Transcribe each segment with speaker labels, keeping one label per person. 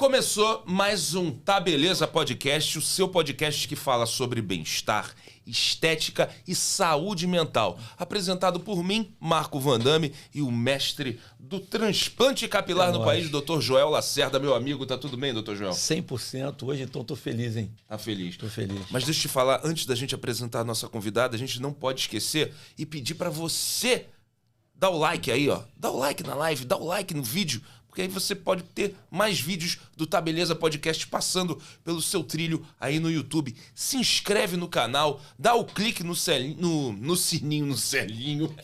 Speaker 1: Começou mais um Tá Beleza Podcast, o seu podcast que fala sobre bem-estar, estética e saúde mental. Apresentado por mim, Marco Van Damme, e o mestre do transplante capilar no país, Dr. Joel Lacerda, meu amigo. Tá tudo bem, Dr. Joel?
Speaker 2: 100% hoje, então tô feliz, hein?
Speaker 1: Tá feliz?
Speaker 2: Tô feliz.
Speaker 1: Mas deixa eu te falar, antes da gente apresentar a nossa convidada, a gente não pode esquecer e pedir pra você dar o like aí, ó. Dá o like na live, dá o like no vídeo, porque aí você pode ter mais vídeos do Tá Beleza Podcast passando pelo seu trilho aí no YouTube. Se inscreve no canal, dá o clique no selinho, no sininho, no selinho.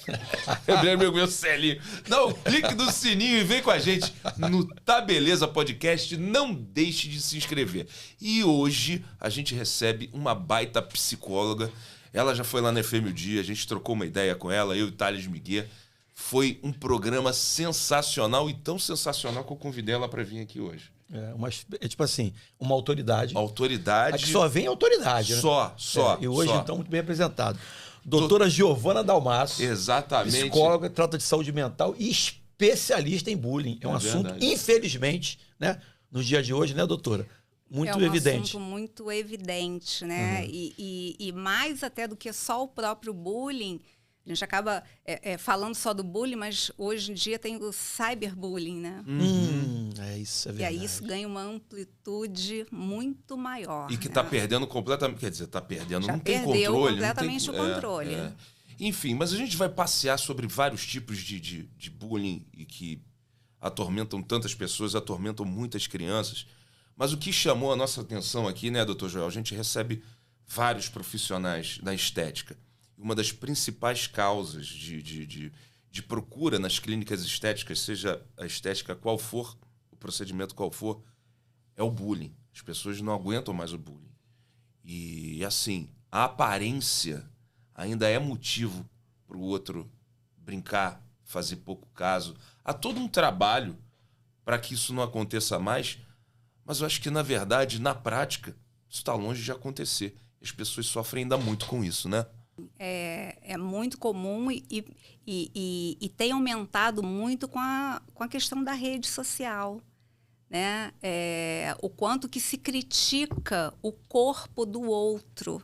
Speaker 1: meu selinho. Dá o clique no sininho e vem com a gente no Tá Beleza Podcast. Não deixe de se inscrever. E hoje a gente recebe uma baita psicóloga. Ela já foi lá na FM o Dia, a gente trocou uma ideia com ela, eu e Thales Miguel. Foi um programa sensacional e tão sensacional que eu convidei ela para vir aqui hoje.
Speaker 2: É tipo assim, uma autoridade.
Speaker 1: Uma autoridade.
Speaker 2: Aqui só vem autoridade, né?
Speaker 1: Só.
Speaker 2: E hoje, então, muito bem apresentado. Doutora Giovana Dalmasso.
Speaker 1: Exatamente.
Speaker 2: Psicóloga, trata de saúde mental e especialista em bullying. É um assunto, infelizmente, né? Nos dias de hoje, né, doutora? Muito evidente.
Speaker 3: É um assunto muito evidente, né?
Speaker 2: Uhum.
Speaker 3: E mais até do que só o próprio bullying. A gente acaba falando só do bullying, mas hoje em dia tem o cyberbullying, né?
Speaker 2: Isso é verdade.
Speaker 3: E aí isso ganha uma amplitude muito maior.
Speaker 1: E que
Speaker 3: né?
Speaker 1: tá perdendo completamente, quer dizer, tá perdendo,
Speaker 3: Já
Speaker 1: não tem
Speaker 3: perdeu
Speaker 1: controle.
Speaker 3: completamente
Speaker 1: não tem,
Speaker 3: o controle.
Speaker 1: Enfim, mas a gente vai passear sobre vários tipos de bullying e que atormentam tantas pessoas, atormentam muitas crianças. Mas o que chamou a nossa atenção aqui, né, doutor Joel? A gente recebe vários profissionais da estética. Uma das principais causas de procura nas clínicas estéticas, seja a estética qual for, o procedimento qual for, é o bullying. As pessoas não aguentam mais o bullying. E, assim, a aparência ainda é motivo para o outro brincar, fazer pouco caso. Há todo um trabalho para que isso não aconteça mais, mas eu acho que, na verdade, na prática, isso está longe de acontecer. As pessoas sofrem ainda muito com isso, né?
Speaker 3: É muito comum e tem aumentado muito com a questão da rede social, né? O quanto que se critica o corpo do outro,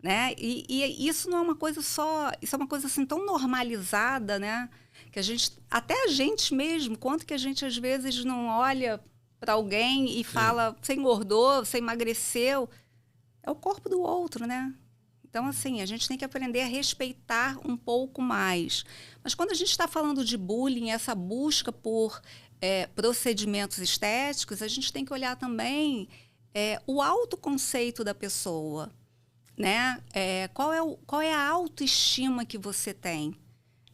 Speaker 3: né? E isso não é uma coisa só, isso é uma coisa assim tão normalizada, né? Que até a gente mesmo, quanto que a gente às vezes não olha para alguém e fala, você engordou, você emagreceu, é o corpo do outro, né? Então, assim, a gente tem que aprender a respeitar um pouco mais. Mas quando a gente está falando de bullying, essa busca por procedimentos estéticos, a gente tem que olhar também o autoconceito da pessoa, né? Qual é a autoestima que você tem,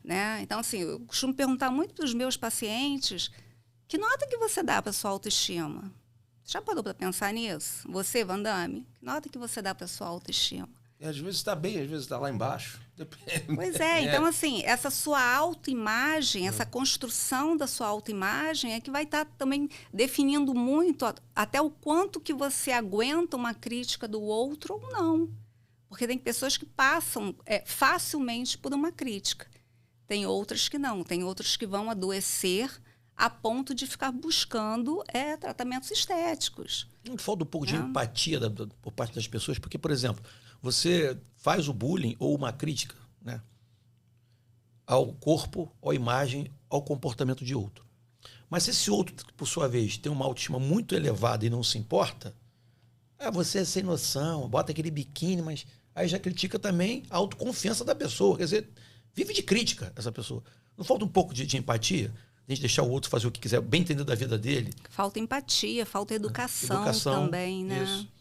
Speaker 3: né? Então, assim, eu costumo perguntar muito para os meus pacientes, que nota que você dá para a sua autoestima? Você já parou para pensar nisso? Você, Van Damme, que nota que você dá para a sua autoestima?
Speaker 1: E às vezes está bem, às vezes está lá embaixo. Depende.
Speaker 3: Pois é, então assim, essa sua autoimagem, essa construção da sua autoimagem é que vai estar também definindo muito até o quanto que você aguenta uma crítica do outro ou não. Porque tem pessoas que passam facilmente por uma crítica. Tem outras que não, tem outras que vão adoecer a ponto de ficar buscando tratamentos estéticos.
Speaker 2: Não falta um pouco de empatia por parte das pessoas, porque, por exemplo, você faz o bullying ou uma crítica, né, ao corpo, à imagem, ao comportamento de outro. Mas se esse outro, por sua vez, tem uma autoestima muito elevada e não se importa, você é sem noção, bota aquele biquíni, mas aí já critica também a autoconfiança da pessoa. Quer dizer, vive de crítica essa pessoa. Não falta um pouco de empatia? A gente deixar o outro fazer o que quiser, bem entender da vida dele?
Speaker 3: Falta empatia, falta educação também, né?
Speaker 1: Isso.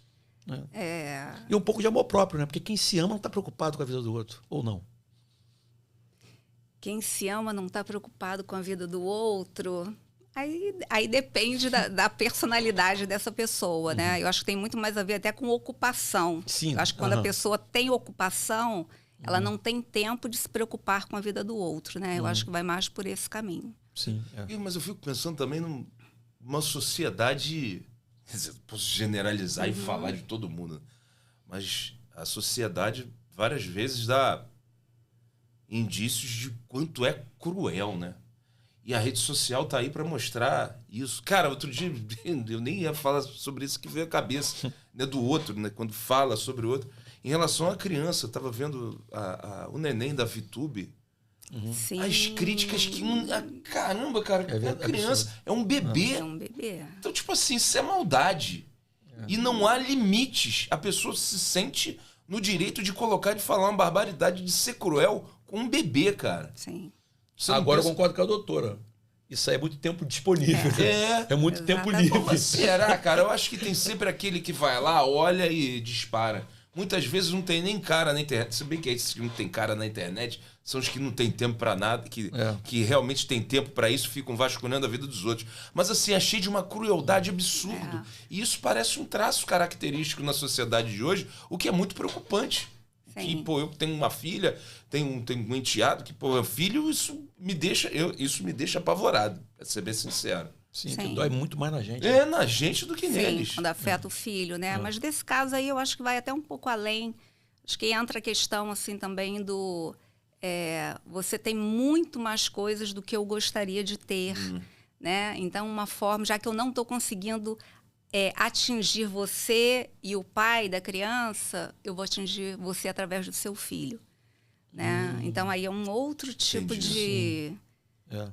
Speaker 2: E um pouco de amor próprio, né? Porque quem se ama não está preocupado com a vida do outro, ou não?
Speaker 3: Quem se ama não está preocupado com a vida do outro. Aí depende da personalidade dessa pessoa, né? Eu acho que tem muito mais a ver até com ocupação.
Speaker 2: Sim.
Speaker 3: Eu acho que quando a pessoa tem ocupação, ela não tem tempo de se preocupar com a vida do outro, né? Eu acho que vai mais por esse caminho.
Speaker 2: Sim.
Speaker 1: Mas eu fico pensando também numa sociedade... Posso generalizar e falar de todo mundo, mas a sociedade várias vezes dá indícios de quanto é cruel, né? E a rede social tá aí para mostrar isso. Cara, outro dia eu nem ia falar sobre isso, que veio a cabeça, né, do outro, né, quando fala sobre o outro. Em relação à criança, eu tava vendo o neném da VTube,
Speaker 3: Sim.
Speaker 1: as críticas que... caramba, cara,
Speaker 2: É
Speaker 1: a criança
Speaker 2: absurdo.
Speaker 1: é um bebê.
Speaker 3: É um bebê.
Speaker 1: Então, tipo assim, isso é maldade. E não há limites. A pessoa se sente no direito de colocar, de falar uma barbaridade, de ser cruel com um bebê, cara.
Speaker 3: Sim.
Speaker 1: Você não
Speaker 2: Agora eu
Speaker 1: pensa-
Speaker 2: concordo com a doutora. Isso aí é muito tempo disponível.
Speaker 1: É.
Speaker 2: É muito tempo
Speaker 3: Exatamente.
Speaker 2: livre.
Speaker 1: Mas será, cara? Eu acho que tem sempre aquele que vai lá, olha e dispara. Muitas vezes não tem nem cara na internet. Se bem que esses que não tem cara na internet são os que não tem tempo pra nada, que realmente tem tempo pra isso, ficam vasculhando a vida dos outros. Mas assim, é cheio de uma crueldade absurda. E isso parece um traço característico na sociedade de hoje, o que é muito preocupante.
Speaker 3: Sim.
Speaker 1: Que, pô, eu tenho uma filha, tenho um enteado, que, pô, filho, isso me deixa apavorado, pra ser bem sincero.
Speaker 2: Sim,
Speaker 3: Sim.
Speaker 2: que dói muito mais na gente.
Speaker 1: É na gente do que
Speaker 3: Sim,
Speaker 1: neles.
Speaker 3: quando afeta o filho, né? Mas desse caso aí eu acho que vai até um pouco além. Acho que entra a questão assim também do... você tem muito mais coisas do que eu gostaria de ter, né? Então, uma forma... Já que eu não estou conseguindo atingir você e o pai da criança, eu vou atingir você através do seu filho, né? Então, aí é um outro tipo
Speaker 1: Entendi,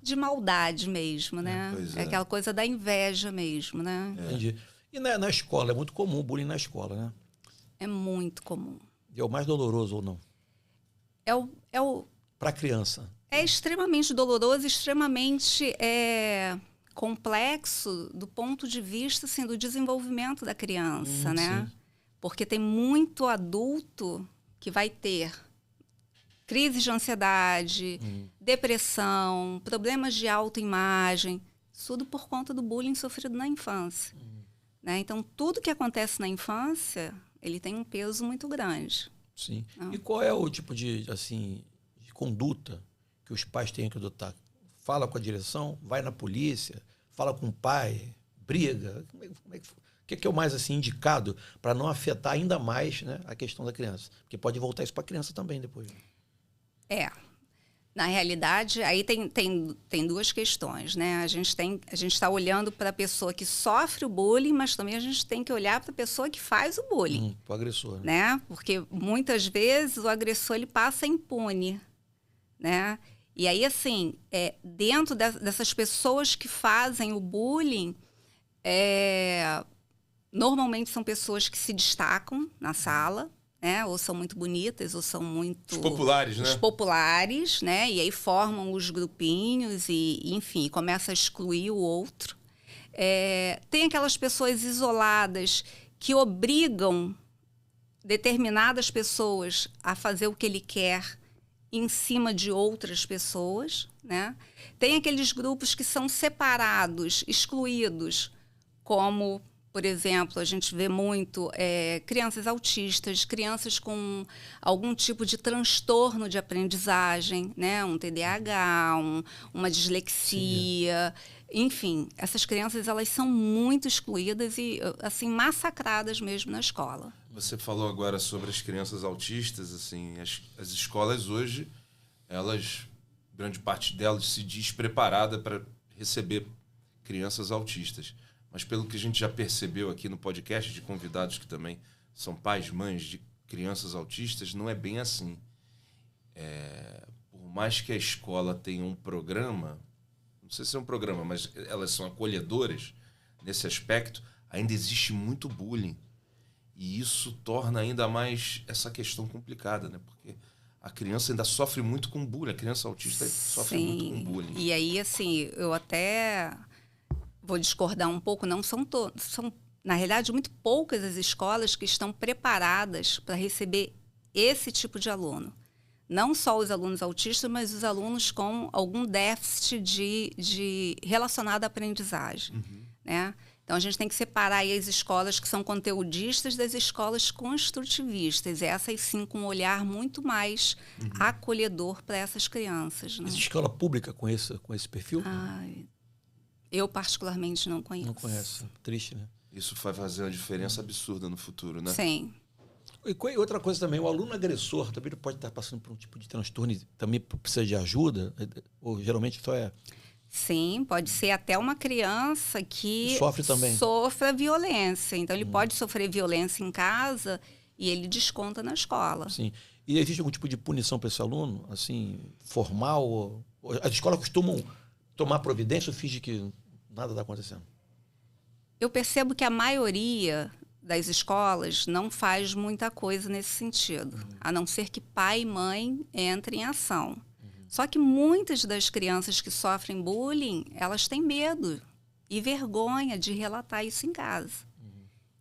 Speaker 3: de maldade mesmo, né?
Speaker 1: pois
Speaker 3: É aquela coisa da inveja mesmo, né?
Speaker 2: Entendi. E na escola, é muito comum o bullying na escola, né?
Speaker 3: É muito comum.
Speaker 2: E é o mais doloroso ou não? Para a criança.
Speaker 3: É extremamente doloroso, extremamente complexo do ponto de vista assim, do desenvolvimento da criança, né?
Speaker 2: Sim.
Speaker 3: Porque tem muito adulto que vai ter crises de ansiedade, depressão, problemas de autoimagem, tudo por conta do bullying sofrido na infância. Né? Então, tudo que acontece na infância, ele tem um peso muito grande.
Speaker 2: Sim. E qual é o tipo de conduta que os pais têm que adotar? Fala com a direção, vai na polícia, fala com o pai, briga? O que é o mais assim indicado para não afetar ainda mais, né, a questão da criança? Porque pode voltar isso para a criança também depois.
Speaker 3: Na realidade, aí tem duas questões, né? A gente está olhando para a pessoa que sofre o bullying, mas também a gente tem que olhar para a pessoa que faz o bullying.
Speaker 2: Para o agressor.
Speaker 3: Né? Porque muitas vezes o agressor ele passa impune, né? E aí, assim, dentro dessas pessoas que fazem o bullying, normalmente são pessoas que se destacam na sala, né? Ou são muito bonitas, ou são muito...
Speaker 1: Os populares, né?
Speaker 3: Os populares, né? E aí formam os grupinhos e, enfim, começa a excluir o outro. Tem aquelas pessoas isoladas que obrigam determinadas pessoas a fazer o que ele quer em cima de outras pessoas, né? Tem aqueles grupos que são separados, excluídos, como... Por exemplo, a gente vê muito crianças autistas, crianças com algum tipo de transtorno de aprendizagem, né? Um TDAH, uma dislexia. Sim. Enfim, essas crianças elas são muito excluídas e assim massacradas mesmo na escola.
Speaker 1: Você falou agora sobre as crianças autistas, assim, as escolas hoje, grande parte delas se diz preparada para receber crianças autistas. Mas pelo que a gente já percebeu aqui no podcast de convidados que também são pais, mães de crianças autistas, não é bem assim. Por mais que a escola tenha um programa, não sei se é um programa, mas elas são acolhedoras nesse aspecto, ainda existe muito bullying. E isso torna ainda mais essa questão complicada, né? Porque a criança ainda sofre muito com bullying, a criança autista sofre muito com bullying.
Speaker 3: E aí, assim, eu até... Vou discordar um pouco, não são todos. São, na realidade, muito poucas as escolas que estão preparadas para receber esse tipo de aluno. Não só os alunos autistas, mas os alunos com algum déficit relacionado à aprendizagem. Né? Então, a gente tem que separar aí as escolas que são conteudistas das escolas construtivistas. Essas, sim, com um olhar muito mais acolhedor para essas crianças. Né?
Speaker 2: Existe escola pública com esse perfil?
Speaker 3: Eu, particularmente, não conheço.
Speaker 2: Não conheço. Triste, né?
Speaker 1: Isso vai fazer uma diferença absurda no futuro, né?
Speaker 3: Sim.
Speaker 2: E outra coisa também, o aluno agressor também pode estar passando por um tipo de transtorno e também precisa de ajuda? Ou geralmente só
Speaker 3: Sim, pode ser até uma criança que
Speaker 2: Sofre também.
Speaker 3: sofra violência. Então, ele pode sofrer violência em casa e ele desconta na escola.
Speaker 2: Sim. E existe algum tipo de punição para esse aluno, assim, formal? As escolas costumam tomar providência ou fingem que nada está acontecendo?
Speaker 3: Eu percebo que a maioria das escolas não faz muita coisa nesse sentido, a não ser que pai e mãe entrem em ação. Só que muitas das crianças que sofrem bullying, elas têm medo e vergonha de relatar isso em casa.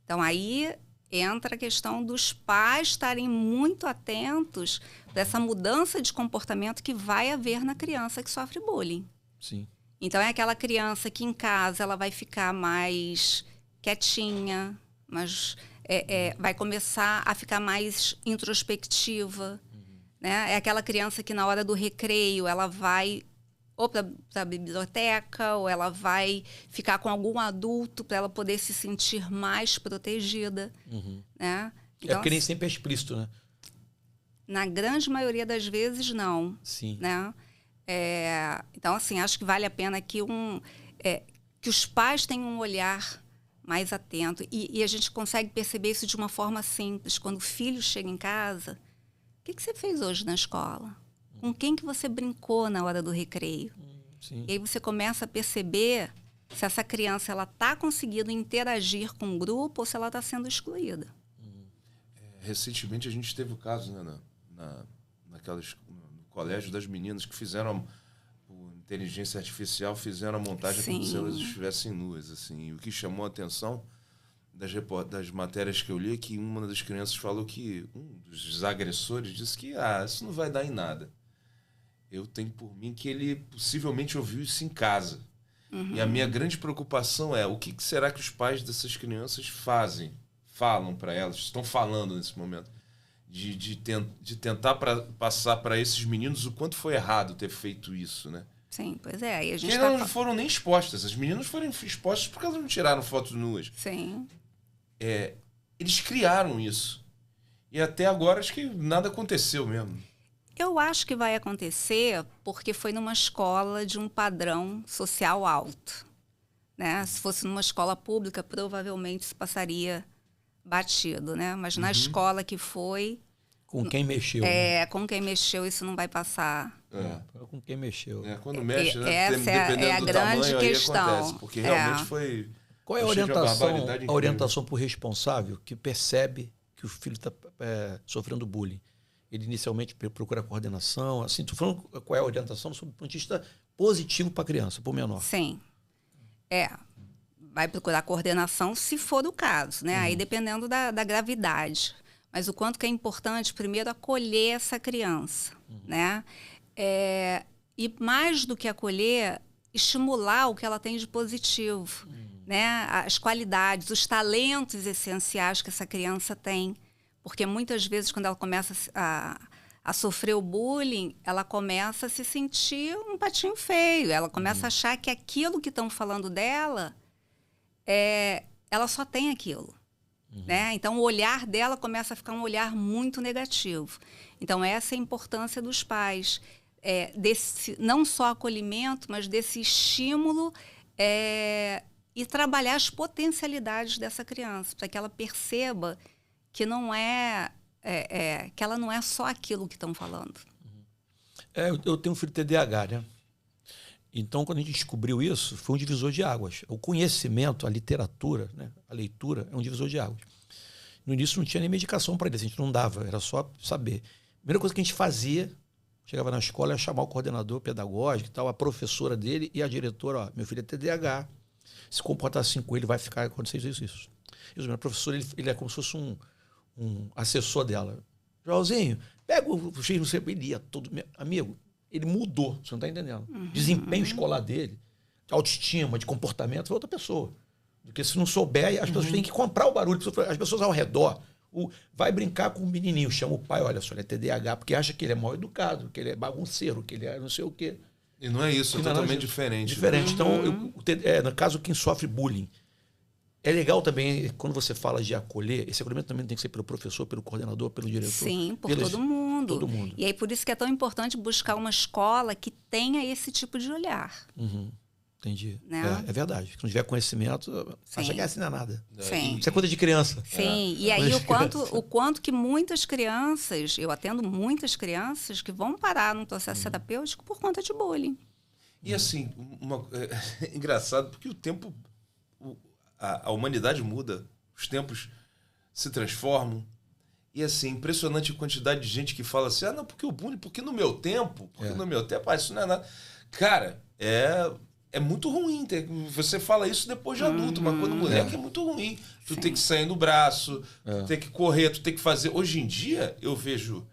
Speaker 3: Então, aí entra a questão dos pais estarem muito atentos para essa mudança de comportamento que vai haver na criança que sofre bullying.
Speaker 2: Sim.
Speaker 3: Então, é aquela criança que em casa ela vai ficar mais quietinha, mas vai começar a ficar mais introspectiva. Né? É aquela criança que na hora do recreio ela vai ou para a biblioteca ou ela vai ficar com algum adulto para ela poder se sentir mais protegida. Né? Então,
Speaker 2: porque nem sempre é explícito, né?
Speaker 3: Na grande maioria das vezes, não.
Speaker 2: Sim.
Speaker 3: Né? Então, assim, acho que vale a pena que os pais tenham um olhar mais atento. E a gente consegue perceber isso de uma forma simples. Quando o filho chega em casa, o que você fez hoje na escola? Com quem que você brincou na hora do recreio?
Speaker 2: Sim.
Speaker 3: E aí você começa a perceber se essa criança está conseguindo interagir com o grupo ou se ela está sendo excluída.
Speaker 1: Recentemente a gente teve o caso, né, no colégio das meninas que fizeram, por inteligência artificial, fizeram a montagem como se elas estivessem nuas. Assim. E o que chamou a atenção das matérias que eu li é que uma das crianças falou que um dos agressores disse que isso não vai dar em nada. Eu tenho por mim que ele possivelmente ouviu isso em casa. E a minha grande preocupação é o que será que os pais dessas crianças falam para elas, estão falando nesse momento, de tentar passar para esses meninos o quanto foi errado ter feito isso, né?
Speaker 3: Sim, pois é. Aí a gente
Speaker 1: elas não foram nem expostas. As meninas foram expostas porque elas não tiraram fotos nuas.
Speaker 3: Sim.
Speaker 1: Eles criaram isso. E até agora acho que nada aconteceu mesmo.
Speaker 3: Eu acho que vai acontecer porque foi numa escola de um padrão social alto. Né? Se fosse numa escola pública, provavelmente se passaria batido. Né? Mas na escola que foi...
Speaker 2: Com quem mexeu. Né?
Speaker 3: Com quem mexeu, isso não vai passar.
Speaker 2: Com quem mexeu.
Speaker 1: Quando mexe, né?
Speaker 3: Essa
Speaker 1: dependendo
Speaker 3: é a
Speaker 1: do
Speaker 3: grande
Speaker 1: tamanho,
Speaker 3: questão.
Speaker 1: aí acontece. Porque realmente foi...
Speaker 2: Qual é a orientação para o responsável que percebe que o filho está sofrendo bullying? Ele inicialmente procura coordenação. Assim, estou falando qual é a orientação sob o ponto de vista positivo para a criança, para o menor.
Speaker 3: Sim. Vai procurar coordenação se for o caso, né? Aí dependendo da gravidade. Mas o quanto que é importante, primeiro, acolher essa criança, né? E mais do que acolher, estimular o que ela tem de positivo, né? As qualidades, os talentos essenciais que essa criança tem. Porque muitas vezes, quando ela começa a sofrer o bullying, ela começa a se sentir um patinho feio. Ela começa a achar que aquilo que estão falando dela, ela só tem aquilo. Né? Então, o olhar dela começa a ficar um olhar muito negativo. Então, essa é a importância dos pais. Desse, não só acolhimento, mas desse estímulo e trabalhar as potencialidades dessa criança, para que ela perceba que não que ela não é só aquilo que estão falando.
Speaker 2: Eu tenho um filho TDAH, né? Então, quando a gente descobriu isso, foi um divisor de águas. O conhecimento, a literatura, né? A leitura é um divisor de águas. No início não tinha nem medicação para ele, a gente não dava, era só saber. A primeira coisa que a gente fazia, chegava na escola, ia chamar o coordenador pedagógico e tal, a professora dele e a diretora, meu filho é TDAH, se comportar assim com ele vai ficar acontecendo isso. E o meu professor, ele é como se fosse um assessor dela. Joãozinho, pega o X, não sei, ele ia todo... Amigo, ele mudou, você não está entendendo. Desempenho escolar dele, de autoestima, de comportamento, foi outra pessoa. Porque se não souber, as pessoas têm que comprar o barulho. As pessoas ao redor. Vai brincar com o menininho, chama o pai, olha só, ele é TDAH, porque acha que ele é mal educado, que ele é bagunceiro, que ele é não sei o quê.
Speaker 1: E não é isso, é totalmente diferente.
Speaker 2: Diferente. Então, no caso, quem sofre bullying, é legal também, quando você fala de acolher, esse acolhimento também tem que ser pelo professor, pelo coordenador, pelo diretor.
Speaker 3: Sim, por todo mundo. mundo.
Speaker 2: Todo mundo.
Speaker 3: E aí por isso que é tão importante buscar uma escola que tenha esse tipo de olhar.
Speaker 2: Entendi.
Speaker 3: Né?
Speaker 2: É verdade. Se não tiver conhecimento, acha que assim não é nada.
Speaker 3: Sim.
Speaker 2: Isso é coisa de criança.
Speaker 3: Sim, e aí o quanto que muitas crianças, eu atendo muitas crianças que vão parar num processo terapêutico por conta de bullying.
Speaker 1: E assim, é engraçado porque o tempo, a humanidade muda, os tempos se transformam. E assim, impressionante a quantidade de gente que fala assim, não, porque o bullying, porque no meu tempo, isso não é nada. Cara, é muito ruim. Você fala isso depois de adulto, mas quando moleque é muito ruim. Tu tem que sair no braço, tu tem que correr, tu tem que fazer. Hoje em dia, eu vejo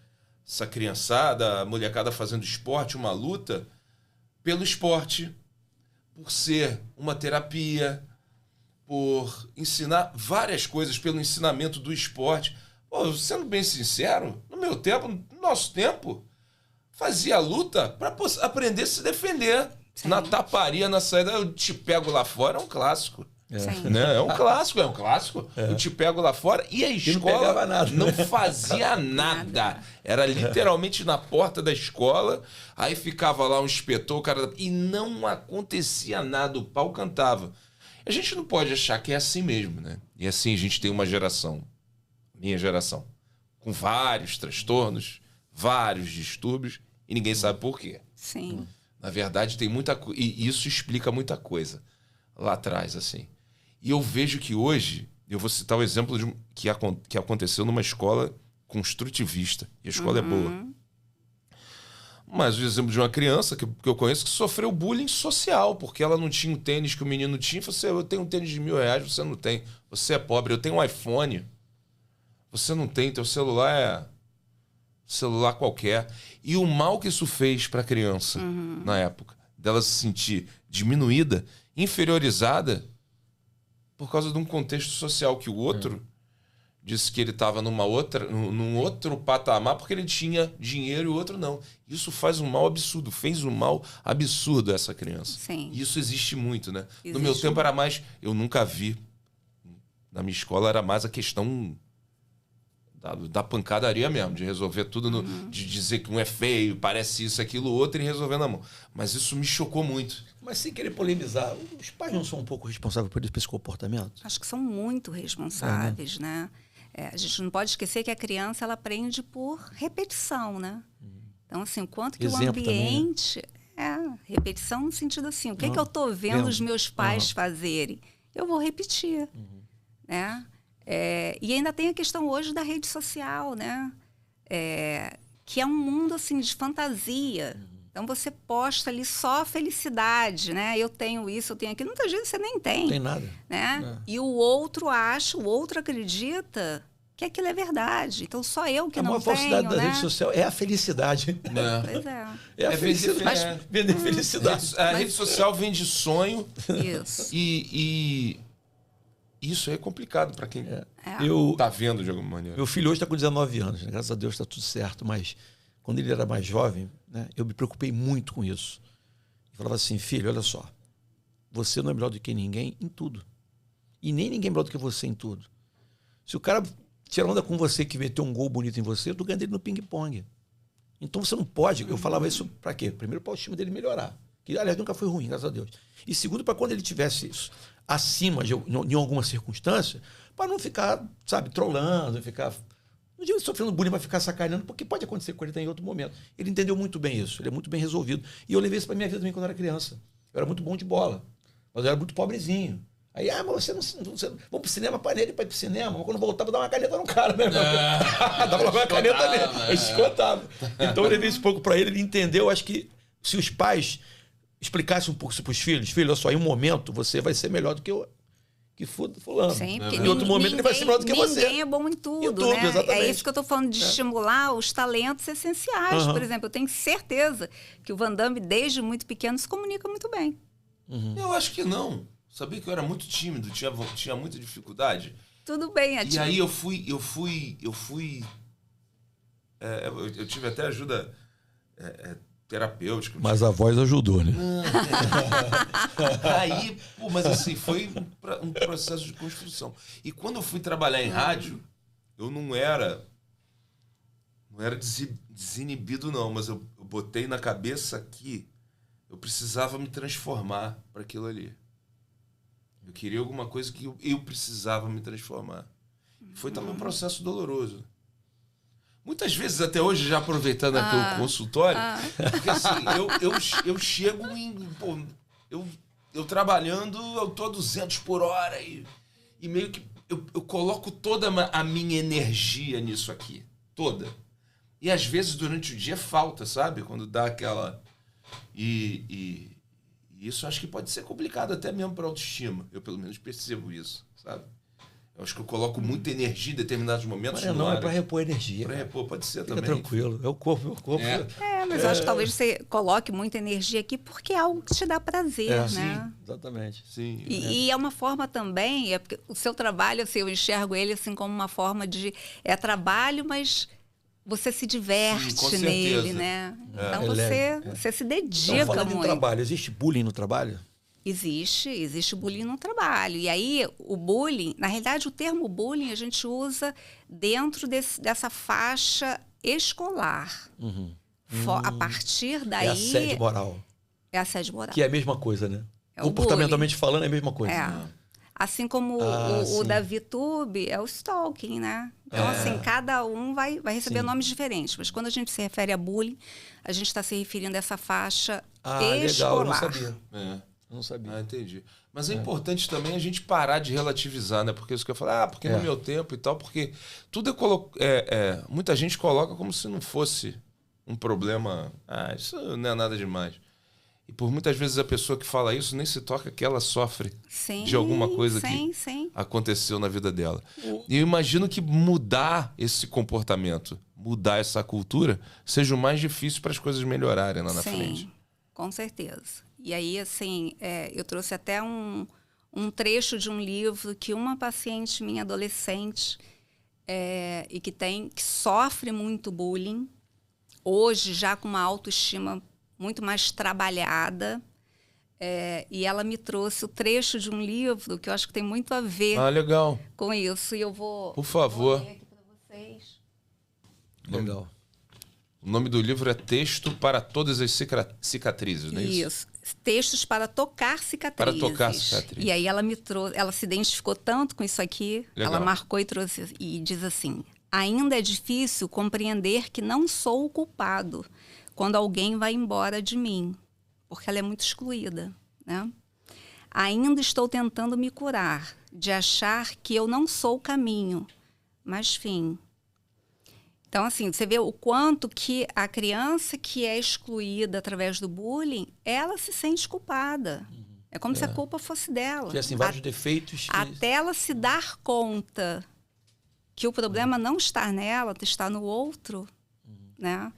Speaker 1: essa criançada, a molecada fazendo esporte, uma luta, pelo esporte, por ser uma terapia, por ensinar várias coisas, pelo ensinamento do esporte. Pô, sendo bem sincero, no meu tempo, no nosso tempo, fazia luta para aprender a se defender. Sim. Na taparia, na saída, eu te pego lá fora, é um clássico. Né? É um clássico. Eu te pego lá fora e a escola não fazia nada. Era literalmente na porta da escola, aí ficava lá um inspetor, o cara... E não acontecia nada, o pau cantava. A gente não pode achar que é assim mesmo, né? E assim, a gente tem uma geração, minha geração, com vários transtornos, vários distúrbios, e ninguém sabe por quê.
Speaker 3: Sim.
Speaker 1: Na verdade, tem muita coisa. E isso explica muita coisa lá atrás, assim. E eu vejo que hoje, eu vou citar o exemplo de que aconteceu numa escola construtivista. E a escola é boa. Mas o exemplo de uma criança que eu conheço que sofreu bullying social, porque ela não tinha o tênis que o menino tinha. Eu tenho um tênis de R$1.000, você não tem. Você é pobre, eu tenho um iPhone. Você não tem, teu celular é celular qualquer. E o mal que isso fez para a criança na época, dela se sentir diminuída, inferiorizada, por causa de um contexto social que o outro disse que ele estava num outro patamar porque ele tinha dinheiro e o outro não. Isso faz um mal absurdo, fez um mal absurdo a essa criança.
Speaker 3: Sim.
Speaker 1: E isso existe muito, né? No meu tempo era mais... Eu nunca vi. Na minha escola era mais a questão da pancadaria mesmo, de resolver tudo, de dizer que um é feio, parece isso, aquilo, outro, e resolver na mão. Mas isso me chocou muito.
Speaker 2: Mas sem querer polemizar, os pais não são um pouco responsáveis por esse comportamento?
Speaker 3: Acho que são muito responsáveis, né? A gente não pode esquecer que a criança ela aprende por repetição, né? Então, assim, o quanto que
Speaker 2: exemplo
Speaker 3: o ambiente... Também, né? Repetição no sentido assim, o que, que eu estou vendo os meus pais fazerem? Eu vou repetir, né? E ainda tem a questão hoje da rede social, né? Que é um mundo assim de fantasia. Então você posta ali só a felicidade, né? Eu tenho isso, eu tenho aquilo. Muitas vezes você nem tem.
Speaker 2: Não tem nada.
Speaker 3: Né? E o outro acha, o outro acredita que aquilo é verdade. Então só eu que não tenho. A maior falsidade da rede social é a felicidade. Pois é.
Speaker 2: É a felicidade. Vender felicidade.
Speaker 1: A rede social vende sonho.
Speaker 3: Isso.
Speaker 1: E isso é complicado para quem tá vendo de alguma maneira.
Speaker 2: Meu filho hoje está com 19 anos, né? Graças a Deus está tudo certo, mas quando ele era mais jovem, né, eu me preocupei muito com isso. Eu falava assim, filho, olha só, você não é melhor do que ninguém em tudo. E nem ninguém é melhor do que você em tudo. Se o cara tirar onda com você que meteu um gol bonito em você, tu ganha dele no ping-pong. Então você não pode, eu falava isso para quê? Primeiro, para o time dele melhorar. Que, aliás, nunca foi ruim, graças a Deus. E segundo, para quando ele tivesse isso acima em alguma circunstância, para não ficar, sabe, trolando, ficar... Não digo sofrendo bullying, vai ficar sacaneando, porque pode acontecer com ele em outro momento. Ele entendeu muito bem isso, ele é muito bem resolvido. E eu levei isso para minha vida também quando eu era criança. Eu era muito bom de bola, mas eu era muito pobrezinho. Aí, mas você não... Vamos pro cinema, para ele para ir pro cinema. Mas quando voltava, dava uma caneta no cara, né? Dava uma caneta nele. A gente contava. Então eu levei isso um pouco para ele, ele entendeu. Acho que se os pais explicassem um pouco isso para os filhos, filho, olha só, em um momento você vai ser melhor do que eu. Que fulano.
Speaker 3: Sim, porque
Speaker 2: em outro momento ele vai ser melhor do que você.
Speaker 3: Ninguém é bom em tudo, né?
Speaker 2: Exatamente.
Speaker 3: É isso que eu estou falando, de estimular os talentos essenciais. Por exemplo, eu tenho certeza que o Van Damme, desde muito pequeno, se comunica muito bem.
Speaker 1: Eu acho que não. Sabia que eu era muito tímido, tinha muita dificuldade.
Speaker 3: Tudo bem,
Speaker 1: E aí eu tive até ajuda terapêutica.
Speaker 2: Mas a voz ajudou, né?
Speaker 1: Aí, mas assim, foi um processo de construção. E quando eu fui trabalhar em rádio, eu não era não era desinibido, não, mas eu botei na cabeça que eu precisava me transformar para aquilo ali. Eu queria alguma coisa que eu precisava me transformar. E foi também um processo doloroso. Muitas vezes, até hoje, já aproveitando aqui o consultório, porque assim, eu chego em... Pô, eu trabalhando, eu tô a 200 por hora e meio que eu coloco toda a minha energia nisso aqui. Toda. E às vezes, durante o dia, falta, sabe? Quando dá aquela... E isso acho que pode ser complicado até mesmo para a autoestima. Eu, pelo menos, percebo isso, sabe? Eu acho que eu coloco muita energia em determinados momentos.
Speaker 2: Mas não, é para repor energia.
Speaker 1: Para repor, pode ser
Speaker 2: Fica
Speaker 1: também.
Speaker 2: Tranquilo, é o corpo.
Speaker 3: Mas eu acho que talvez você coloque muita energia aqui porque é algo que te dá prazer, né?
Speaker 2: Sim, exatamente.
Speaker 1: Sim.
Speaker 3: E é uma forma também, porque o seu trabalho, assim, eu enxergo ele assim como uma forma de... É trabalho, mas você se diverte nele, né? Então você se dedica
Speaker 2: então, falando
Speaker 3: muito.
Speaker 2: Em trabalho, existe bullying no trabalho?
Speaker 3: Existe bullying no trabalho. E aí, o bullying, na realidade, o termo bullying a gente usa dentro dessa faixa escolar. A partir daí...
Speaker 2: É assédio moral.
Speaker 3: É assédio moral.
Speaker 2: Que é a mesma coisa, né?
Speaker 3: É
Speaker 2: comportamentalmente falando, é a mesma coisa.
Speaker 3: Assim como o da VTube é o stalking, né? Então, assim, cada um vai receber nomes diferentes. Mas quando a gente se refere a bullying, a gente está se referindo a essa faixa escolar.
Speaker 2: Legal, eu não sabia. Eu não sabia.
Speaker 1: Entendi. Mas é importante também a gente parar de relativizar, né? Porque isso que eu falo, porque no meu tempo e tal, porque tudo muita gente coloca como se não fosse um problema. Isso não é nada demais. E por muitas vezes a pessoa que fala isso nem se toca que ela sofre de alguma coisa que aconteceu na vida dela. E eu imagino que mudar esse comportamento, mudar essa cultura, seja o mais difícil para as coisas melhorarem lá na frente.
Speaker 3: Com certeza. E aí, assim, eu trouxe até um trecho de um livro que uma paciente minha adolescente e que sofre muito bullying, hoje já com uma autoestima muito mais trabalhada, e ela me trouxe o trecho de um livro que eu acho que tem muito a ver
Speaker 1: legal.
Speaker 3: com isso. E eu vou...
Speaker 1: Por favor.
Speaker 3: Vou ler aqui para vocês.
Speaker 2: Legal.
Speaker 1: O nome do livro é Texto para Todas as Cicatrizes, não é isso?
Speaker 3: Isso. Textos para tocar cicatrizes.
Speaker 1: Para tocar cicatrizes.
Speaker 3: E aí ela me trouxe, ela se identificou tanto com isso aqui,
Speaker 1: Legal.
Speaker 3: ela marcou e trouxe e diz assim: ainda é difícil compreender que não sou o culpado quando alguém vai embora de mim, porque ela é muito excluída, né? Ainda estou tentando me curar de achar que eu não sou o caminho, mas fim. Então, assim, você vê o quanto que a criança que é excluída através do bullying, ela se sente culpada. É como se a culpa fosse dela.
Speaker 2: Tem, assim, vários defeitos.
Speaker 3: Até ela se dar conta que o problema não está nela, está no outro, né?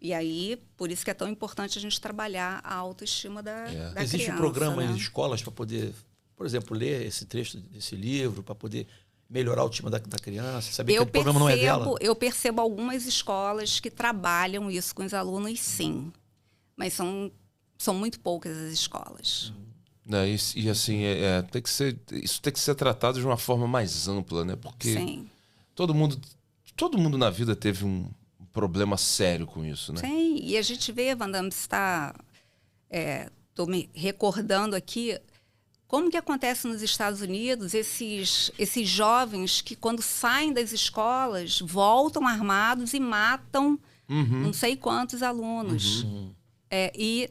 Speaker 3: E aí, por isso que é tão importante a gente trabalhar a autoestima da criança.
Speaker 2: Existe um programa em escolas para poder, por exemplo, ler esse trecho desse livro, para poder melhorar a autoestima da criança, saber que o problema não é dela?
Speaker 3: Eu percebo algumas escolas que trabalham isso com os alunos, sim. Mas são muito poucas as escolas.
Speaker 1: E assim, isso tem que ser tratado de uma forma mais ampla, né? Porque todo mundo na vida teve um problema sério com isso, né?
Speaker 3: Sim, e a gente vê, Vandam, estou me recordando aqui, como que acontece nos Estados Unidos, esses jovens que, quando saem das escolas, voltam armados e matam não sei quantos alunos. E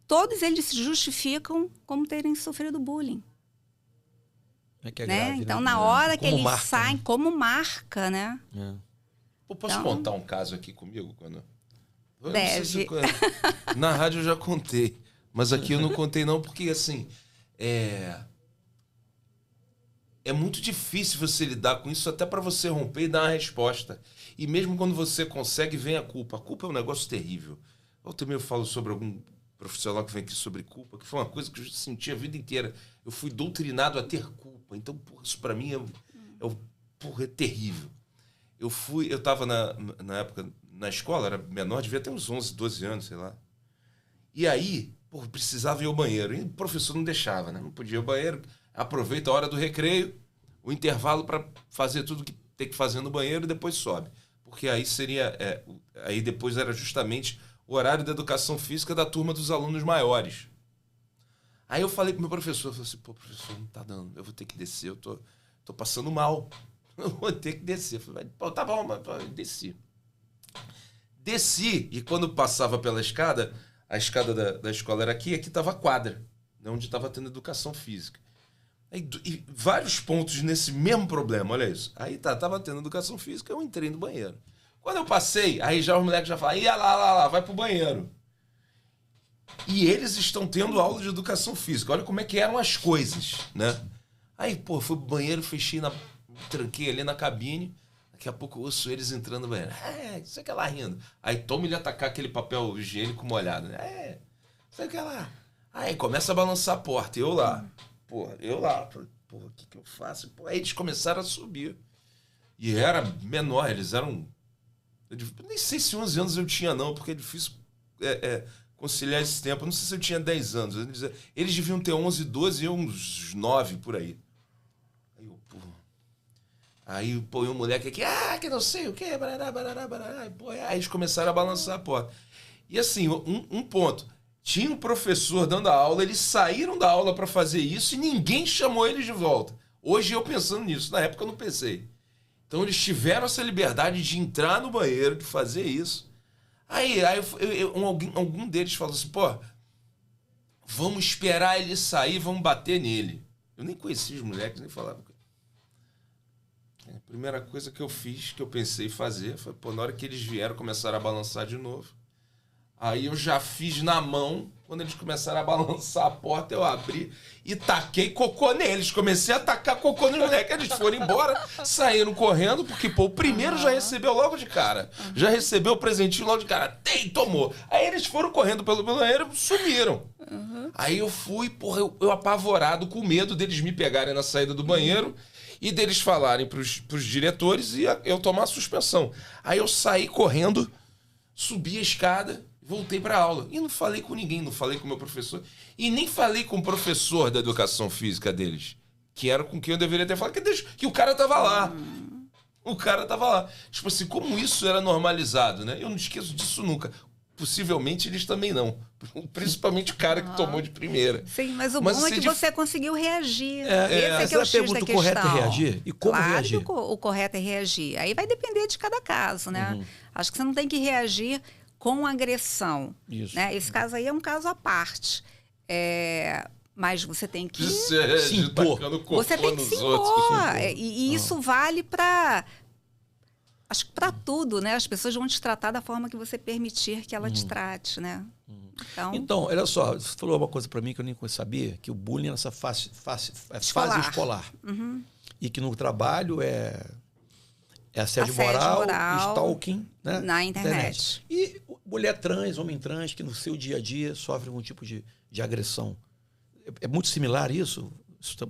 Speaker 3: todos eles se justificam como terem sofrido bullying.
Speaker 2: Que é grave,
Speaker 3: então,
Speaker 2: né?
Speaker 3: na hora que eles
Speaker 2: marca,
Speaker 3: saem,
Speaker 2: né?
Speaker 3: como marca, né?
Speaker 1: Posso contar um caso aqui comigo?
Speaker 3: Deve.
Speaker 1: Na rádio eu já contei, mas aqui eu não contei não, porque assim... É muito difícil você lidar com isso, até para você romper e dar uma resposta. E mesmo quando você consegue, vem a culpa. A culpa é um negócio terrível. Eu também falo sobre algum profissional que vem aqui sobre culpa, que foi uma coisa que eu senti a vida inteira. Eu fui doutrinado a ter culpa. Então, isso para mim é terrível. Eu estava na época na escola, era menor, devia ter uns 11, 12 anos, sei lá. E aí... precisava ir ao banheiro. E o professor não deixava, né? Não podia ir ao banheiro. Aproveita a hora do recreio, o intervalo para fazer tudo que tem que fazer no banheiro e depois sobe. porque aí seria... aí depois era justamente o horário da educação física da turma dos alunos maiores. Aí eu falei pro meu professor, eu falei assim, pô, professor, não tá dando, eu vou ter que descer, eu tô passando mal. Eu vou ter que descer. Eu falei, pô, tá bom, mas desci. Desci, e quando passava pela escada, a escada da escola era aqui tava a quadra, né, onde estava tendo educação física. Aí, e vários pontos nesse mesmo problema, olha isso. Aí tava tendo educação física, eu entrei no banheiro. Quando eu passei, aí já os moleques já falaram, ia lá, vai pro banheiro. E eles estão tendo aula de educação física. Olha como é que eram as coisas, né? Aí, pô, fui pro banheiro, tranquei ali na cabine. Daqui a pouco eu ouço eles entrando no banheiro. Isso aqui lá rindo. Aí toma ele atacar aquele papel higiênico molhado. Isso aqui lá. Aí começa a balançar a porta. E eu lá. Porra, o que eu faço? Pô, aí eles começaram a subir. E era menor, eles eram... Eu nem sei se 11 anos eu tinha não, porque é difícil conciliar esse tempo. Eu não sei se eu tinha 10 anos. Eles deviam ter 11, 12 e eu uns 9 por aí. Aí, pô, e o moleque aqui, que não sei o quê, barará. Pô, aí eles começaram a balançar a porta. E assim, um ponto. Tinha um professor dando a aula, eles saíram da aula para fazer isso e ninguém chamou eles de volta. Hoje eu pensando nisso, na época eu não pensei. Então eles tiveram essa liberdade de entrar no banheiro, de fazer isso. Aí algum deles falou assim, pô, vamos esperar ele sair, vamos bater nele. Eu nem conhecia os moleques, nem falava. A primeira coisa que eu fiz, que eu pensei em fazer, foi, pô, na hora que eles vieram, começaram a balançar de novo. Aí eu já fiz na mão, quando eles começaram a balançar a porta, eu abri e taquei cocô neles. Comecei a tacar cocô nos moleques. Eles foram embora, saíram correndo, porque, pô, o primeiro já recebeu logo de cara. Já recebeu o presentinho logo de cara. Tomou. Aí eles foram correndo pelo banheiro e sumiram. Aí eu fui, porra, eu apavorado, com medo deles me pegarem na saída do banheiro e deles falarem pros diretores e eu tomar a suspensão. Aí eu saí correndo, subi a escada, voltei para aula. E não falei com ninguém, não falei com o meu professor. E nem falei com o professor da educação física deles, que era com quem eu deveria ter falado, que o cara tava lá. O cara tava lá. Tipo assim, como isso era normalizado, né? Eu não esqueço disso nunca. Possivelmente eles também não. Principalmente o cara que tomou de primeira.
Speaker 3: Sim, mas o bom é que você conseguiu reagir. Esse é que é o X da questão.
Speaker 2: O correto é reagir? E como reagir?
Speaker 3: Claro que o correto é reagir. Aí vai depender de cada caso, né? Acho que você não tem que reagir com agressão.
Speaker 2: Isso.
Speaker 3: Né? Esse caso aí é um caso à parte. Mas você tem que
Speaker 2: se impor.
Speaker 3: Você tem que se impor. E isso vale para... Acho que para tudo, né? As pessoas vão te tratar da forma que você permitir que ela te trate, né?
Speaker 2: Então, olha só, você falou uma coisa para mim que eu nem sabia, que o bullying é nessa fase escolar. E que no trabalho é assédio moral, stalking, né?
Speaker 3: Na internet.
Speaker 2: E mulher trans, homem trans, que no seu dia a dia sofre algum tipo de agressão. É muito similar isso?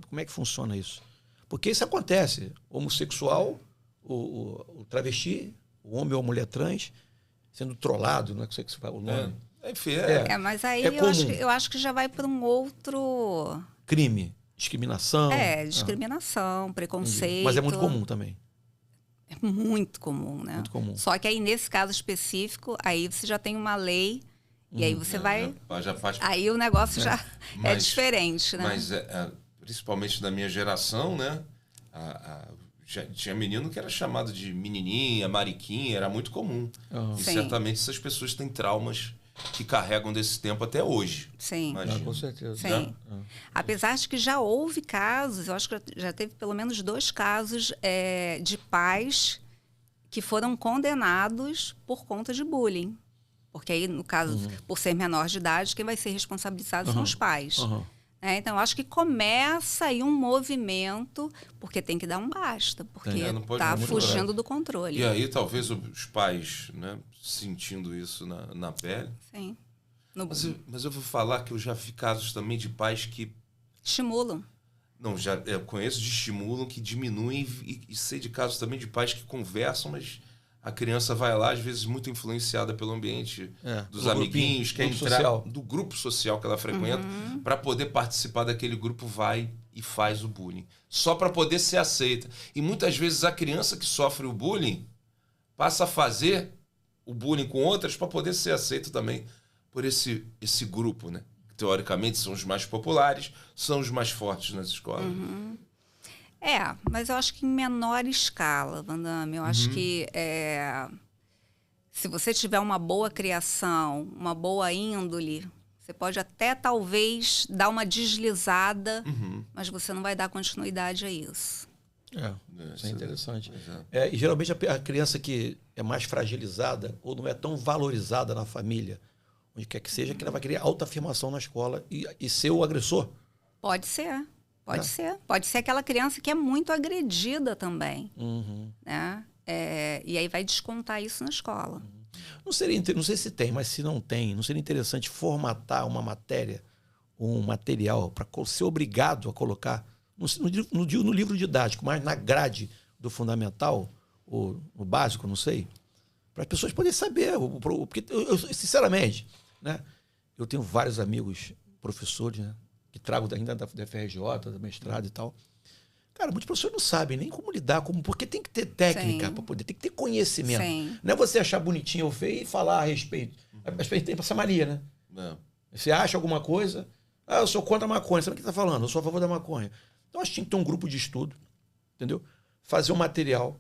Speaker 2: Como é que funciona isso? Porque isso acontece. Homossexual, o travesti, o homem ou a mulher trans, sendo trollado, não é que você fala o nome.
Speaker 1: Enfim,
Speaker 3: mas aí eu acho que já vai para um outro...
Speaker 2: Crime, discriminação.
Speaker 3: Discriminação, preconceito.
Speaker 2: Entendi. Mas é muito comum também.
Speaker 3: É muito comum, né?
Speaker 2: Muito comum.
Speaker 3: Só que aí, nesse caso específico, aí você já tem uma lei e aí você vai...
Speaker 1: Já faz...
Speaker 3: Aí o negócio já é diferente, né?
Speaker 1: Mas, principalmente da minha geração, né? Já tinha menino que era chamado de menininha, mariquinha, era muito comum. E certamente essas pessoas têm traumas que carregam desse tempo até hoje.
Speaker 3: Sim.
Speaker 2: Com certeza.
Speaker 3: Sim. Apesar de que já houve casos, eu acho que já teve pelo menos 2 casos de pais que foram condenados por conta de bullying. Porque aí, no caso, por ser menor de idade, quem vai ser responsabilizado são os pais. Então, eu acho que começa aí um movimento, porque tem que dar um basta, porque está fugindo do controle.
Speaker 1: E aí, talvez os pais, né, sentindo isso na pele.
Speaker 3: Sim.
Speaker 1: Mas eu vou falar que eu já vi casos também de pais que...
Speaker 3: Estimulam.
Speaker 1: Não, eu conheço de estimulam, que diminuem, e sei de casos também de pais que conversam, mas... A criança vai lá, às vezes, muito influenciada pelo ambiente dos amiguinhos, quer entrar do grupo social que ela frequenta, para poder participar daquele grupo, vai e faz o bullying. Só para poder ser aceita. E muitas vezes a criança que sofre o bullying passa a fazer o bullying com outras para poder ser aceito também por esse grupo, né? Que, teoricamente, são os mais populares, são os mais fortes nas escolas.
Speaker 3: Mas eu acho que em menor escala, Vandame. Eu acho que se você tiver uma boa criação, uma boa índole, você pode até, talvez, dar uma deslizada, mas você não vai dar continuidade a isso.
Speaker 2: Isso é interessante. E geralmente a criança que é mais fragilizada ou não é tão valorizada na família, onde quer que seja, que ela vai querer autoafirmação na escola e ser o agressor.
Speaker 3: Pode ser. Pode ser. Pode ser aquela criança que é muito agredida também. Né? E aí vai descontar isso na escola.
Speaker 2: Não sei se tem, mas se não tem, não seria interessante formatar uma matéria, um material, para ser obrigado a colocar no livro didático, mas na grade do fundamental, ou no básico, não sei, para as pessoas poderem saber. Porque eu sinceramente, né, eu tenho vários amigos professores, né, que trago ainda da FRJ, da mestrado e tal. Cara, muitos professores não sabem nem como lidar, porque tem que ter técnica para poder, tem que ter conhecimento.
Speaker 3: Sim.
Speaker 2: Não é você achar bonitinho ou feio e falar a respeito. A respeito tem essa mania, né?
Speaker 1: Não.
Speaker 2: Você acha alguma coisa, eu sou contra a maconha, sabe o que está falando? Eu sou a favor da maconha. Então, acho que tinha que ter um grupo de estudo, entendeu? Fazer um material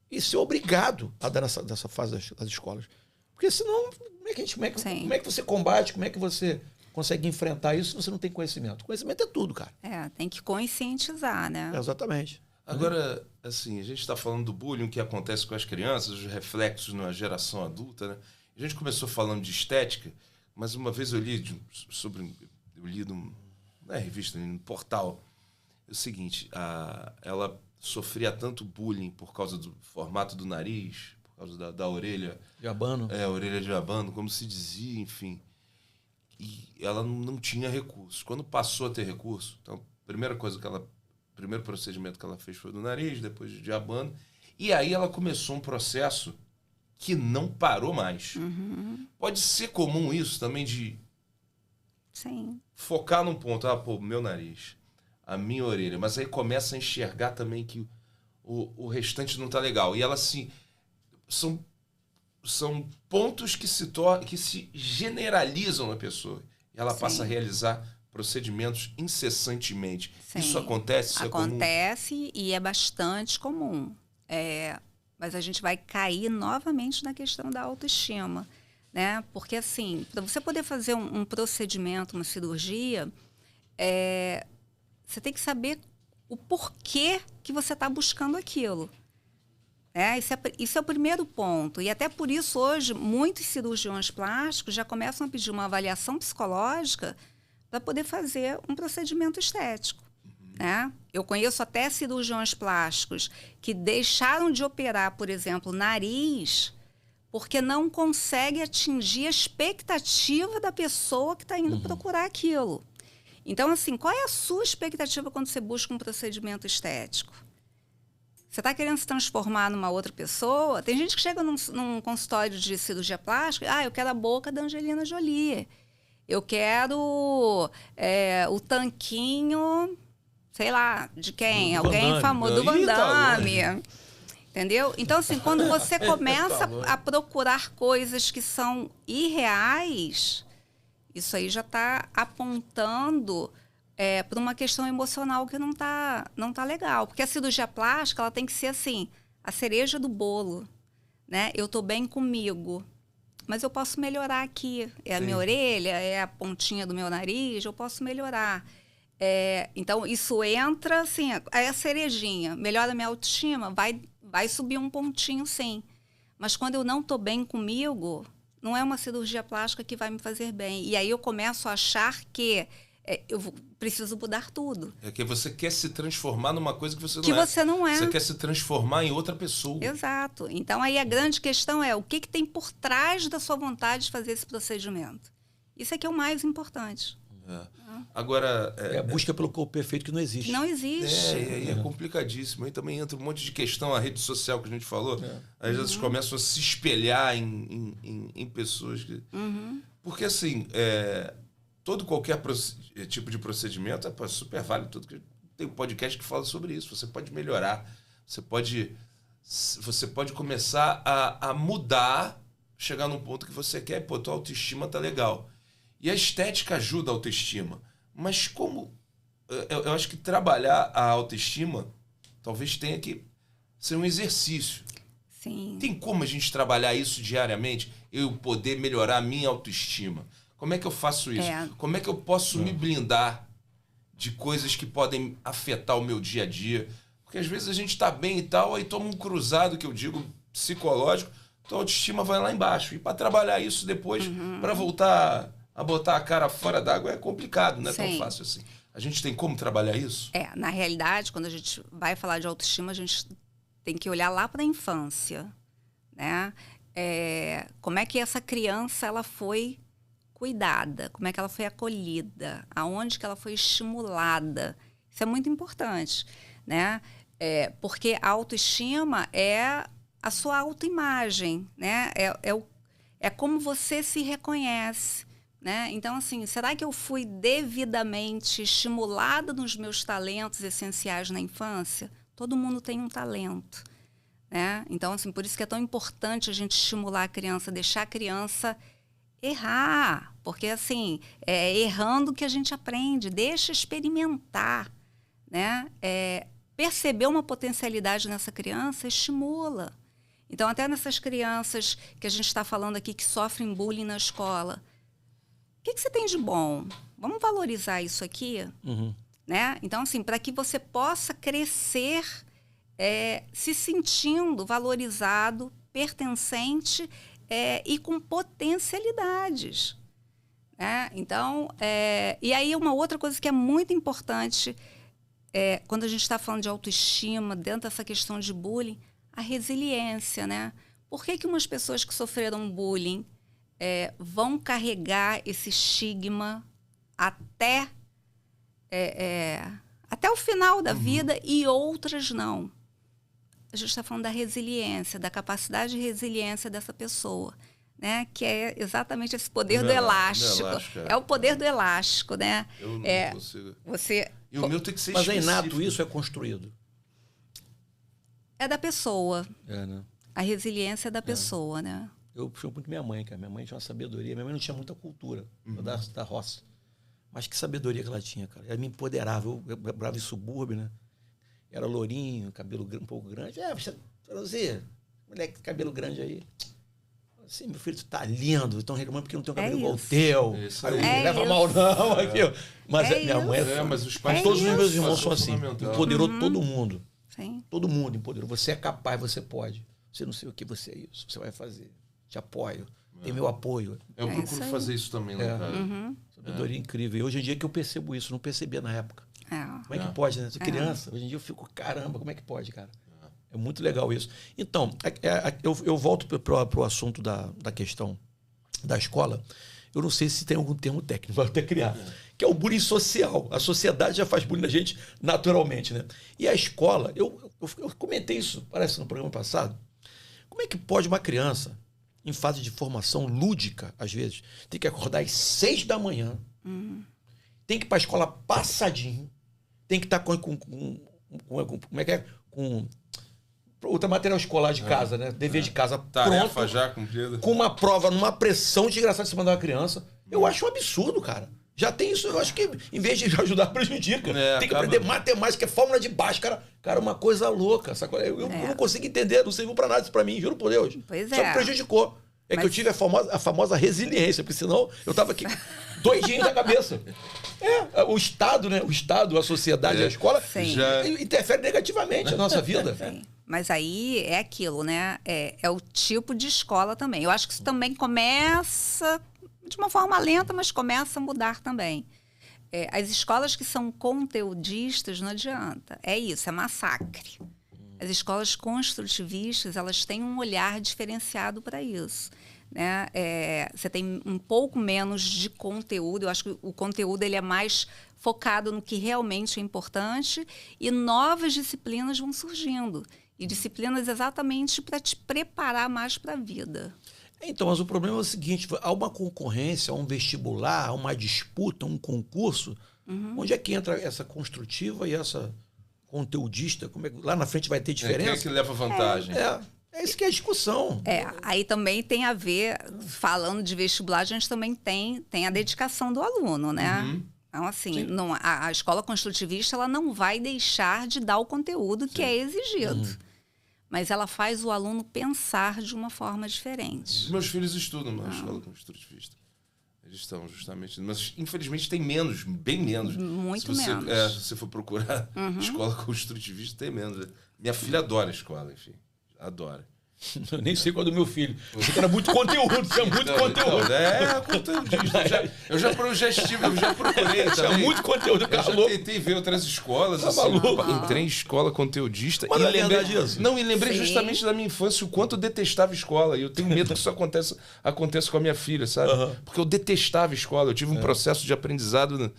Speaker 2: e ser obrigado a dar nessa fase das escolas. Porque senão, como é que você combate, como é que você consegue enfrentar isso se você não tem conhecimento? Conhecimento é tudo, cara.
Speaker 3: Tem que conscientizar, né?
Speaker 2: Exatamente.
Speaker 1: Agora, assim, a gente está falando do bullying, o que acontece com as crianças, os reflexos na geração adulta, né? A gente começou falando de estética, mas uma vez eu li na revista, no portal, o seguinte, ela sofria tanto bullying por causa do formato do nariz, por causa da orelha.
Speaker 2: De abano.
Speaker 1: A orelha de abano, como se dizia, enfim. E ela não tinha recursos. Quando passou a ter recurso, então, o primeiro procedimento que ela fez foi do nariz, depois de abano. E aí ela começou um processo que não parou mais. Pode ser comum isso também de focar num ponto. Meu nariz, a minha orelha. Mas aí começa a enxergar também que o restante não tá legal. E ela assim... São pontos que se generalizam na pessoa. E ela passa a realizar procedimentos incessantemente.
Speaker 3: Sim.
Speaker 1: Isso acontece? Isso
Speaker 3: acontece e é bastante comum. Mas a gente vai cair novamente na questão da autoestima. Né? Porque, assim, para você poder fazer um procedimento, uma cirurgia, você tem que saber o porquê que você está buscando aquilo. Isso é o primeiro ponto. E até por isso, hoje, muitos cirurgiões plásticos já começam a pedir uma avaliação psicológica para poder fazer um procedimento estético. Né? Eu conheço até cirurgiões plásticos que deixaram de operar, por exemplo, nariz, porque não consegue atingir a expectativa da pessoa que está indo procurar aquilo. Então, assim, qual é a sua expectativa quando você busca um procedimento estético? Você está querendo se transformar numa outra pessoa? Tem gente que chega num consultório de cirurgia plástica, eu quero a boca da Angelina Jolie. Eu quero o tanquinho, sei lá, de quem? Alguém famoso, do Van Damme. Entendeu? Então, assim, quando você começa a procurar coisas que são irreais, isso aí já está apontando para uma questão emocional que não tá legal. Porque a cirurgia plástica ela tem que ser assim, a cereja do bolo. Né? Eu estou bem comigo, mas eu posso melhorar aqui. É a minha orelha, é a pontinha do meu nariz, eu posso melhorar. Então, isso entra, assim, é a cerejinha. Melhora a minha autoestima, vai subir um pontinho, sim. Mas quando eu não estou bem comigo, não é uma cirurgia plástica que vai me fazer bem. E aí eu começo a achar que eu preciso mudar tudo.
Speaker 1: É que você quer se transformar numa coisa que você não
Speaker 3: é. Que você não é.
Speaker 1: Você quer se transformar em outra pessoa.
Speaker 3: Exato. Então, aí a grande questão é o que tem por trás da sua vontade de fazer esse procedimento. Isso é que é o mais importante.
Speaker 1: Agora...
Speaker 2: a busca pelo corpo perfeito que não existe.
Speaker 3: Não existe.
Speaker 1: É complicadíssimo. Aí também entra um monte de questão, a rede social que a gente falou. Às vezes começam a se espelhar em pessoas que... Porque, assim... qualquer tipo de procedimento é super válido. Tem um podcast que fala sobre isso. Você pode melhorar, você pode você pode começar a mudar, chegar num ponto que você quer, pô, tua autoestima tá legal. E a estética ajuda a autoestima. Mas como... Eu acho que trabalhar a autoestima talvez tenha que ser um exercício.
Speaker 3: Sim.
Speaker 1: Tem como a gente trabalhar isso diariamente? Eu poder melhorar a minha autoestima? Como é que eu faço isso? Como é que eu posso me blindar de coisas que podem afetar o meu dia a dia? Porque às vezes a gente tá bem e tal, aí toma um cruzado, que eu digo, psicológico, tua autoestima vai lá embaixo. E para trabalhar isso depois, para voltar a botar a cara fora d'água, é complicado, não é tão fácil assim. A gente tem como trabalhar isso?
Speaker 3: Na realidade, quando a gente vai falar de autoestima, a gente tem que olhar lá para a infância, né? Como é que essa criança ela foi cuidada, como é que ela foi acolhida, aonde que ela foi estimulada. Isso é muito importante, né? Porque a autoestima é a sua autoimagem, né? É como você se reconhece, né? Então, assim, será que eu fui devidamente estimulada nos meus talentos essenciais na infância? Todo mundo tem um talento, né? Então, assim, por isso que é tão importante a gente estimular a criança, deixar a criança errar, porque, assim, é errando que a gente aprende, deixa experimentar, né? Perceber uma potencialidade nessa criança, estimula. Então, até nessas crianças que a gente está falando aqui que sofrem bullying na escola, o que você tem de bom? Vamos valorizar isso aqui? Né? Então, assim, para que você possa crescer se sentindo valorizado, pertencente e com potencialidades. Né? Então, e aí uma outra coisa que é muito importante quando a gente está falando de autoestima, dentro dessa questão de bullying, a resiliência. Né? Por que umas pessoas que sofreram bullying vão carregar esse estigma até o final da vida e outras não? A gente está falando da resiliência, da capacidade de resiliência dessa pessoa, né? Que é exatamente esse poder do elástico. É o poder do elástico, né?
Speaker 1: Eu não consigo. E o meu tem que ser
Speaker 2: Mas
Speaker 1: específico.
Speaker 2: é inato isso, é construído?
Speaker 3: É da pessoa.
Speaker 2: Né?
Speaker 3: A resiliência é da pessoa, né?
Speaker 2: Eu puxo muito minha mãe, cara. Minha mãe tinha uma sabedoria. Minha mãe não tinha muita cultura da roça. Mas que sabedoria que ela tinha, cara. Ela me empoderava. Eu morava em subúrbio, né? Era lourinho, cabelo um pouco grande. Você, moleque, cabelo grande aí. Assim, meu filho, tu tá lindo. Estão reclamando porque não tem um cabelo igual o teu. Leva mal não. Aqui, mas minha mãe...
Speaker 1: mas os pais...
Speaker 2: Todos os meus irmãos são assim. Empoderou todo mundo.
Speaker 3: Sim.
Speaker 2: Todo mundo empoderou. Você é capaz, você pode. Você não sei o que você é isso. Você vai fazer. Te apoio. Tem meu apoio.
Speaker 1: Eu procuro fazer isso também, né, cara?
Speaker 2: Sabedoria incrível. E hoje em dia que eu percebo isso, não percebia na época. Como é que pode, né? Sou criança. Hoje em dia eu fico, caramba, como é que pode, cara? É muito legal isso. Então, eu volto para o assunto da questão da escola. Eu não sei se tem algum termo técnico, vou até criar. Que é o bullying social. A sociedade já faz bullying na gente naturalmente, né? E a escola, eu comentei isso, parece, no programa passado. Como é que pode uma criança, em fase de formação lúdica, às vezes, tem que acordar às 6 da manhã, tem que ir para a escola passadinho, tem que estar com outro material escolar de casa, né? Dever de casa
Speaker 1: Tarefa
Speaker 2: pronto,
Speaker 1: já cumprida.
Speaker 2: com uma prova, numa pressão desgraçada de se mandar uma criança. Eu acho um absurdo, cara. Já tem isso, eu acho que em vez de ajudar, prejudica. Tem que aprender matemática, que é fórmula de Bhaskara. Cara, uma coisa louca. Eu não consigo entender, não serviu pra nada isso pra mim, juro por Deus.
Speaker 3: Pois
Speaker 2: Só me prejudicou. Que eu tive a famosa resiliência, porque senão eu tava aqui doidinho da cabeça. O Estado, né? O Estado, a sociedade, a escola interfere negativamente na nossa vida.
Speaker 3: Sim. Mas aí é aquilo, né? É o tipo de escola também. Eu acho que isso também começa de uma forma lenta, mas começa a mudar também. As escolas que são conteudistas, não adianta. É isso, é massacre. As escolas construtivistas, elas têm um olhar diferenciado para isso. Né? Você tem um pouco menos de conteúdo. Eu acho que o conteúdo ele é mais focado no que realmente é importante e novas disciplinas vão surgindo. E disciplinas exatamente para te preparar mais para a vida.
Speaker 2: Então, mas o problema é o seguinte, há uma concorrência, há um vestibular, há uma disputa, um concurso, onde é que entra essa construtiva e essa conteudista, lá na frente vai ter diferença?
Speaker 1: Quem é que leva vantagem?
Speaker 2: É isso que é a discussão.
Speaker 3: Aí também tem a ver, falando de vestibular, a gente também tem a dedicação do aluno, né? Então, assim, a escola construtivista ela não vai deixar de dar o conteúdo que é exigido. Mas ela faz o aluno pensar de uma forma diferente.
Speaker 1: Meus filhos estudam na escola construtivista. Eles estão justamente... Mas, infelizmente, tem menos, bem menos.
Speaker 3: Muito
Speaker 1: se você,
Speaker 3: menos.
Speaker 1: Se você for procurar escola construtivista, tem menos. Minha filha adora a escola, enfim. Adora.
Speaker 2: Eu nem sei qual é do meu filho. Você era muito conteúdo, tinha muito conteúdo.
Speaker 1: Conteudista. Eu já procurei
Speaker 2: Tinha muito conteúdo, cara.
Speaker 1: Eu já tentei ver outras escolas.
Speaker 2: Tá
Speaker 1: assim,
Speaker 2: maluco.
Speaker 1: Entrei em escola conteudista
Speaker 2: Mas
Speaker 1: e
Speaker 2: não é
Speaker 1: lembrei
Speaker 2: verdade isso?
Speaker 1: Não, e lembrei justamente da minha infância o quanto eu detestava escola. E eu tenho medo que isso aconteça com a minha filha, sabe? Porque eu detestava escola. Eu tive um processo de aprendizado,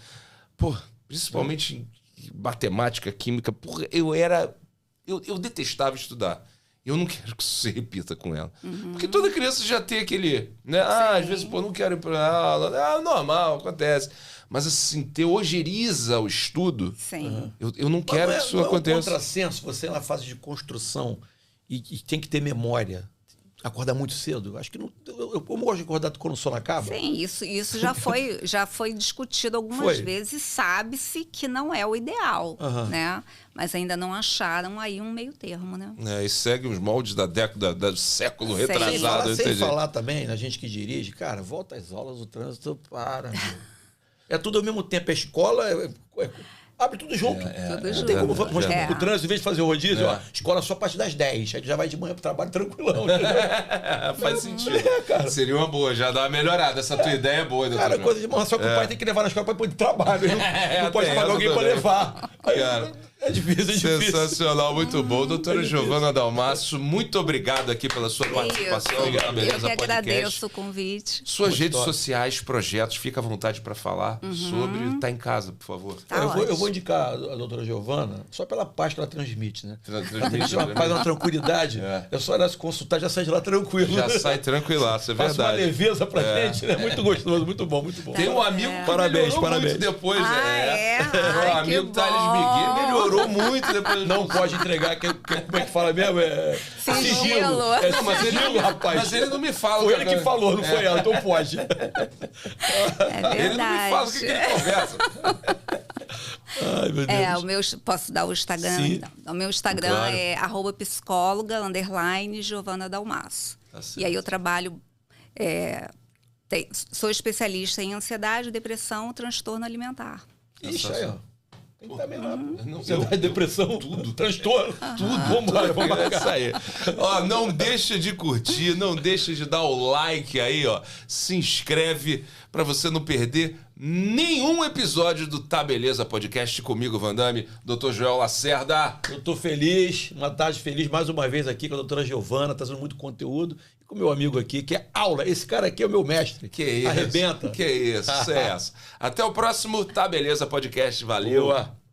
Speaker 1: principalmente em matemática, química. Porra, eu detestava estudar. Eu não quero que isso se repita com ela. Porque toda criança já tem aquele... Né? Às vezes, não quero ir para aula. Normal, acontece. Mas, assim, ter ojeriza o estudo.
Speaker 3: Sim.
Speaker 1: Eu não quero que isso aconteça.
Speaker 2: É um contrassenso, você na fase de construção e tem que ter memória. Acordar muito cedo. Acho que não, eu gosto de acordar quando o sono acaba.
Speaker 3: Sim, isso já foi discutido algumas vezes. Sabe-se que não é o ideal, né? Mas ainda não acharam aí um meio termo, né?
Speaker 1: E segue os moldes da década, do século retrasado.
Speaker 2: Sem falar também, na gente que dirige, cara, volta às aulas, o trânsito para. É tudo ao mesmo tempo. A escola... Abre tudo junto. Não tem como mostrar o trânsito, em vez de fazer o rodízio, escola só a partir das 10. Aí já vai de manhã pro trabalho tranquilão.
Speaker 1: Faz sentido. Cara. Seria uma boa, já dá uma melhorada. Essa tua ideia é boa, doutor.
Speaker 2: Cara, coisa de manhã, só que o pai tem que levar na escola para ir de trabalho. Não pode pagar alguém para levar. Aí, é difícil,
Speaker 1: Sensacional, muito bom. Doutora Giovana Dalmasso, muito obrigado aqui pela sua participação.
Speaker 3: Eu que agradeço o convite.
Speaker 1: Suas redes sociais, projetos, fica à vontade para falar sobre. Tá em casa, por favor.
Speaker 2: Eu vou indicar a doutora Giovana só pela paz que ela transmite, né? Transmite uma paz, uma tranquilidade. É só ela se consultar, já sai de lá tranquilo.
Speaker 1: Já sai tranquilaço, é verdade.
Speaker 2: Passa uma leveza pra gente, né? Muito gostoso, muito bom, muito bom.
Speaker 1: Tem um amigo que melhorou muito depois. O amigo Thales Miguel melhorou muito depois.
Speaker 2: Não pode entregar, como é que fala mesmo?
Speaker 3: Sigilo.
Speaker 1: Sigilo, rapaz. Mas ele não me fala.
Speaker 2: Foi ele que falou, não foi ela, então pode.
Speaker 3: É verdade.
Speaker 1: Ele não me fala o que ele conversa.
Speaker 2: Ai, meu Deus.
Speaker 3: Posso dar o Instagram? Então. O meu Instagram é @psicóloga_Giovana Dalmasso. Tá certo. E aí eu trabalho... sou especialista em ansiedade, depressão, transtorno alimentar.
Speaker 2: Ixi, aí, ó. Tem que estar bem rápido. Ansiedade, depressão, tudo, transtorno, tudo. Vamos
Speaker 1: isso aí. Não deixa de curtir, não deixa de dar o like aí, ó. Se inscreve para você não perder nenhum episódio do Tá Beleza Podcast comigo, Vandame, Dr. Joel Lacerda.
Speaker 2: Eu tô feliz, uma tarde feliz mais uma vez aqui com a doutora Giovana, trazendo muito conteúdo. E com o meu amigo aqui, que é aula. Esse cara aqui é o meu mestre.
Speaker 1: Que isso.
Speaker 2: Arrebenta.
Speaker 1: Que isso, sucesso. Até o próximo Tá Beleza Podcast. Valeu.
Speaker 2: Boa.